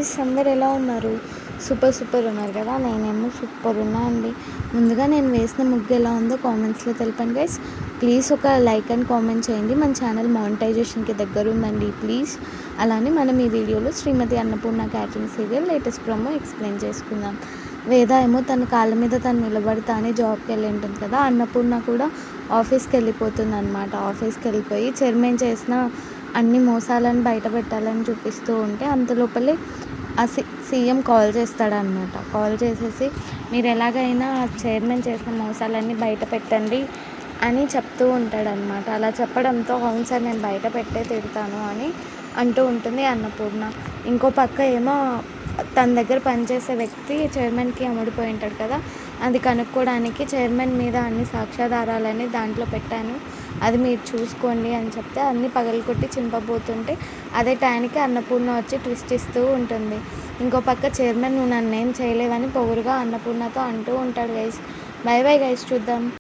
Guys, అందరు ఎలా ఉన్నారు? సూపర్ ఉన్నారు కదా. నేనేమో సూపర్ ఉన్నా అండి. ముందుగా నేను వేసిన ముగ్గు ఎలా ఉందో కామెంట్స్లో తెలిపండి గైస్. ప్లీజ్ ఒక లైక్ అండ్ కామెంట్ చేయండి. మన ఛానల్ మానిటైజేషన్కి దగ్గర ఉందండి ప్లీజ్. అలానే మనం ఈ వీడియోలో Srimathi Annapurna catering serial latest promo explain చేసుకుందాం. వేద ఏమో తన కాళ్ళ మీద తను నిలబడతా అని జాబ్కి వెళ్ళి ఉంటుంది కదా. అన్నపూర్ణ కూడా ఆఫీస్కి వెళ్ళిపోతుంది అనమాట. ఆఫీస్కి వెళ్ళిపోయి చైర్మన్ చేసిన అన్ని మోసాలను బయట పెట్టాలని చూపిస్తూ ఉంటే అంతలోపలే ఆ సీఎం కాల్ చేస్తాడనమాట. కాల్ చేసేసి మీరు ఎలాగైనా చైర్మన్ చేసిన మోసాలన్నీ బయట పెట్టండి అని చెప్తూ ఉంటాడనమాట. అలా చెప్పడంతో అవును సార్ నేను బయట పెట్టే తిడతాను అని అంటూ ఉంటుంది అన్నపూర్ణ. ఇంకో పక్క ఏమో తన దగ్గర పనిచేసే వ్యక్తి చైర్మన్కి అమ్ముడిపోయి ఉంటాడు కదా. అది కనుక్కోవడానికి చైర్మన్ మీద అన్ని సాక్ష్యాధారాలని దాంట్లో పెట్టాను, అది మీరు చూసుకోండి అని చెప్తే అన్నీ పగలగొట్టి చింపబోతుంటే అదే టైంకి అన్నపూర్ణ వచ్చి ట్విస్ట్ ఇస్తూ ఉంటుంది. ఇంకో పక్క చైర్మన్ నువ్వు నన్ను ఏం చేయలేవని పొగురుగా అన్నపూర్ణతో అంటూ ఉంటాడు గైస్. బై బై గైస్, చూద్దాం.